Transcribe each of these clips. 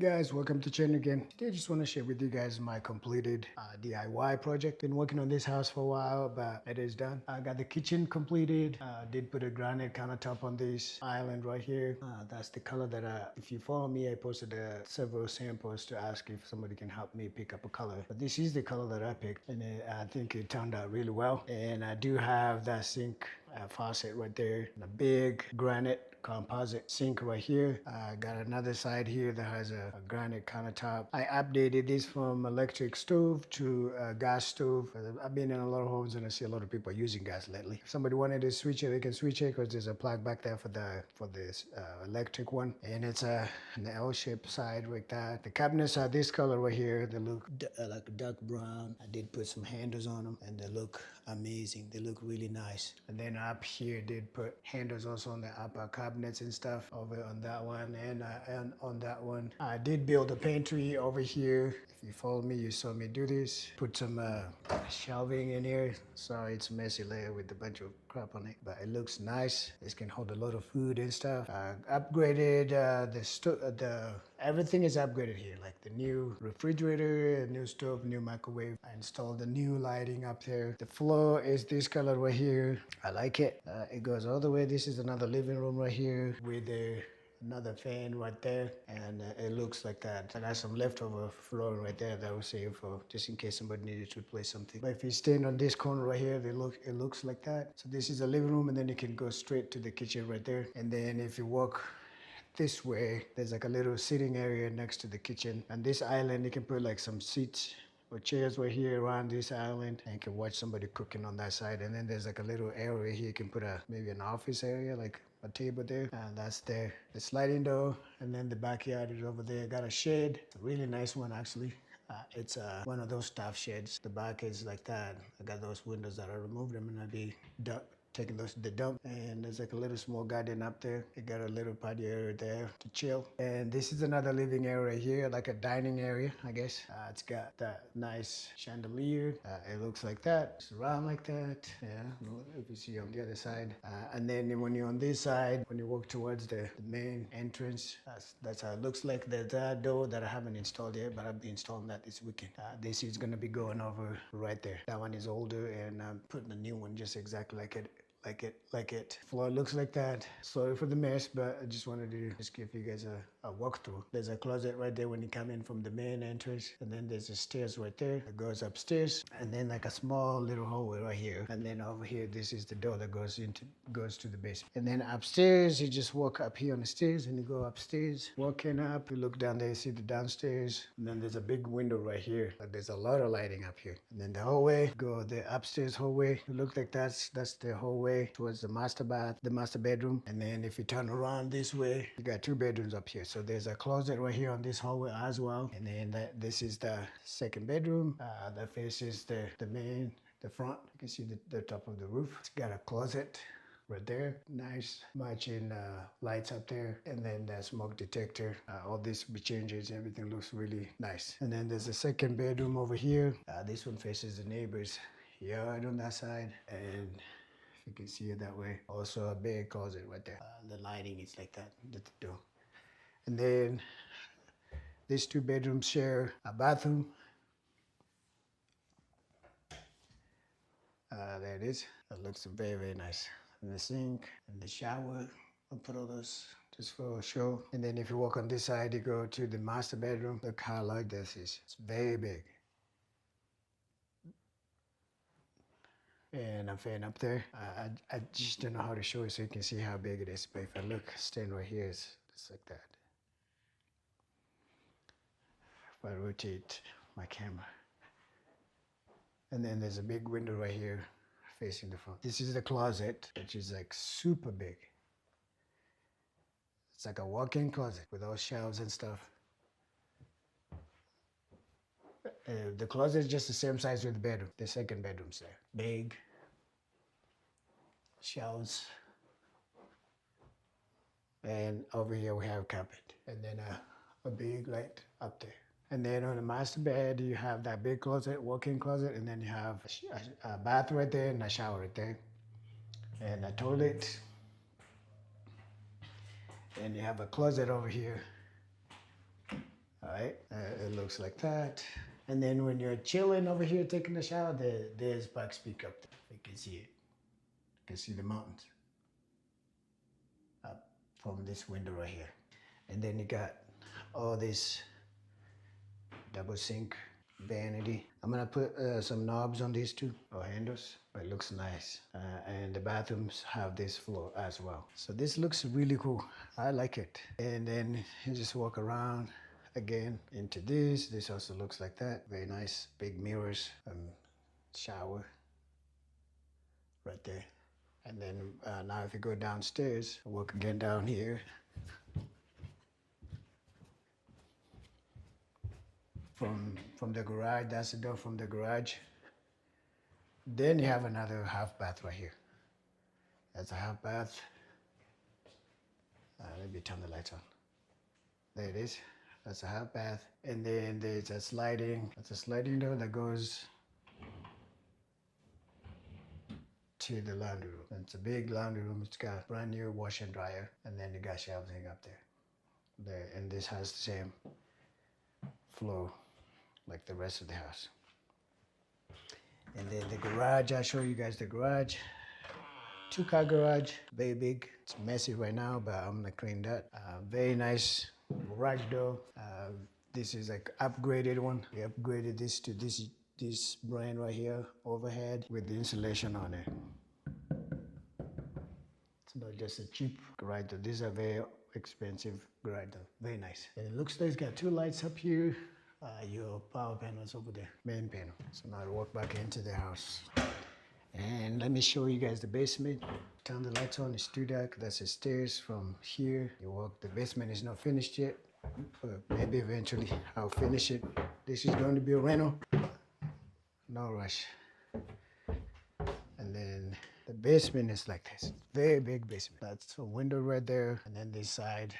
Guys, welcome to channel again. Today I just want to share with you guys my completed DIY project. Been working on this house for a while, but it is done. I got the kitchen completed. Did put a granite countertop on this island right here. That's the color that if you follow me, I posted several samples to ask if somebody can help me pick up a color. But this is the color that I picked, and I think it turned out really well. And I do have that sink faucet right there, and a big granite composite sink right here. I got another side here that has a granite countertop. I updated this from electric stove to a gas stove. I've been in a lot of homes and I see a lot of people using gas lately. If somebody wanted to switch it, they can switch it because there's a plug back there for this electric one, and it's an L-shaped side like that. The cabinets are this color right here. They look like dark brown. I did put some handles on them and they look amazing. They look really nice. And then up here did put handles also on the upper cabinets and stuff over on that one, and on that one I did build a pantry over here. If you follow me, you saw me do this. Put some shelving in here. Sorry, it's messy layer with a bunch of crap on it, but it looks nice. This can hold a lot of food and stuff. Upgraded everything is upgraded here, like the new refrigerator, a new stove, new microwave. I installed the new lighting up there. The floor is this color right here. I like it. It goes all the way. This is another living room right here with another fan right there, and it looks like that. I got some leftover flooring right there that I was saving for just in case somebody needed to replace something. But if you stand on this corner right here, it looks like that. So this is a living room, and then you can go straight to the kitchen right there. And then if you walk this way, there's like a little sitting area next to the kitchen, and this island you can put like some seats or chairs right here around this island, and you can watch somebody cooking on that side. And then there's like a little area here you can put maybe an office area, like a table there, and that's there. The sliding door, and then the backyard is over there. Got a shed, a really nice one actually. It's one of those staff sheds. The back is like that. I got those windows that I removed them, and I'll be taking those to the dump. And there's like a little small garden up there. You got a little patio area there to chill. And this is another living area here, like a dining area, I guess. It's got that nice chandelier. It looks like that. It's around like that. Yeah, if you see on the other side. And then when you're on this side, when you walk towards the main entrance, that's how it looks like. There's that door that I haven't installed yet, but I'll be installing that this weekend. This is gonna be going over right there. That one is older, and I'm putting a new one just exactly like it. Floor looks like that. Sorry for the mess, but I just wanted to just give you guys a walkthrough. There's a closet right there when you come in from the main entrance, and then there's a stairs right there that goes upstairs, and then like a small little hallway right here, and then over here this is the door that goes to the basement. And then upstairs you just walk up here on the stairs, and you go upstairs. Walking up, you look down there, you see the downstairs, and then there's a big window right here. Like there's a lot of lighting up here. And then the hallway, go the upstairs hallway. It looks like that's the hallway towards the master bedroom. And then if you turn around this way, you got two bedrooms up here. So there's a closet right here on this hallway as well. And then this is the second bedroom that faces the front. You can see the top of the roof. It's got a closet right there. Nice matching lights up there, and then the smoke detector. All this changes, everything looks really nice. And then there's a second bedroom over here. This one faces the neighbor's yard on that side, and if you can see it that way, also a big closet right there. The lighting is like that, the door. And then these two bedrooms share a bathroom. There it is. That looks very, very nice. And the sink and the shower. I'll put all those just for a show. And then if you walk on this side, you go to the master bedroom. Look how large this is. It's very big. And a fan up there. I just don't know how to show it so you can see how big it is. But if I stand right here, it's like that. If I rotate my camera. And then there's a big window right here facing the front. This is the closet, which is like super big. It's like a walk-in closet with all shelves and stuff. The closet is just the same size with the bedroom. The second bedroom's there. Big shelves. And over here we have carpet. And then a big light up there. And then on the master bed, you have that big closet, walk-in closet, and then you have a bath right there and a shower right there. And a toilet. And you have a closet over here. right? It looks like that. And then when you're chilling over here taking a shower, there's back speak up there. You can see it. You can see the mountains up from this window right here. And then you got all this double sink, vanity. I'm gonna put some knobs on these two, or handles, but it looks nice. And the bathrooms have this floor as well. So this looks really cool. I like it. And then you just walk around again into this. This also looks like that. Very nice, big mirrors, shower right there. And then now if you go downstairs, walk again down here. From the garage, that's the door from the garage. Then you have another half bath right here. That's a half bath. Let me turn the lights on. There it is. That's a half bath. And then there's a sliding, that's a sliding door that goes to the laundry room. It's a big laundry room. It's got a brand new wash and dryer. And then you got shelving up there. And this has the same flow like the rest of the house. And then the garage, I'll show you guys the garage. 2-car garage, very big. It's messy right now, but I'm gonna clean that. Very nice garage door. This is like upgraded one. We upgraded this to this brand right here, overhead, with the insulation on it. It's not just a cheap garage door. These are very expensive garage door. Very nice. And it looks like it's got 2 lights up here. Your power panels over there, main panel. So now I walk back into the house. And let me show you guys the basement. Turn the lights on, it's 2 deck. That's the stairs from here. You walk, the basement is not finished yet. But maybe eventually I'll finish it. This is going to be a rental. No rush. And then the basement is like this. Very big basement. That's a window right there. And then this side,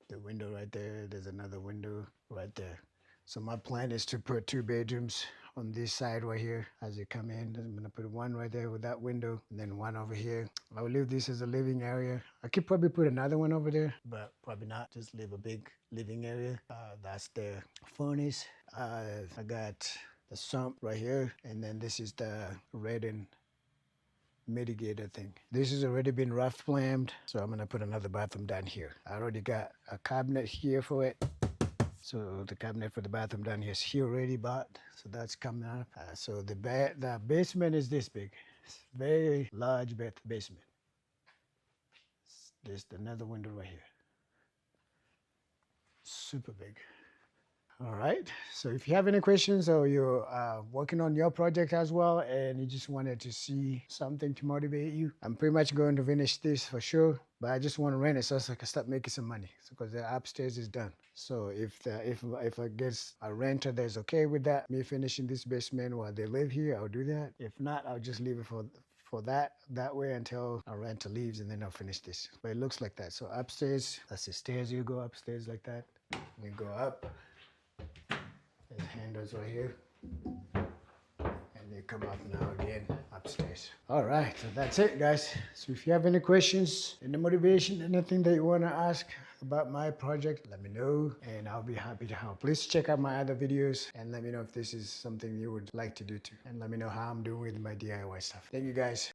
the window right there. There's another window right there. So my plan is to put 2 bedrooms on this side right here as you come in. I'm gonna put one right there with that window, and then one over here. I will leave this as a living area. I could probably put another one over there, but probably not. Just leave a big living area. That's the furnace. I got the sump right here, and then this is the red and mitigator thing. This has already been rough plumbed, so I'm gonna put another bathroom down here. I already got a cabinet here for it. So the cabinet for the bathroom down here is here already bought. So that's coming up. So the basement is this big. It's very large basement. There's another window right here. Super big. All right. So if you have any questions or you're working on your project as well and you just wanted to see something to motivate you, I'm pretty much going to finish this for sure. But I just want to rent it so I can start making some money because the upstairs is done. So if I get a renter that's okay with that, me finishing this basement while they live here, I'll do that. If not, I'll just leave it for that way until our renter leaves, and then I'll finish this. But it looks like that. So upstairs, that's the stairs. You go upstairs like that. You go up. There's handles right here. And you come up now again upstairs. All right, so that's it, guys. So if you have any questions, any motivation, anything that you want to ask about my project, let me know and I'll be happy to help. Please check out my other videos and let me know if this is something you would like to do too. And let me know how I'm doing with my DIY stuff. Thank you, guys.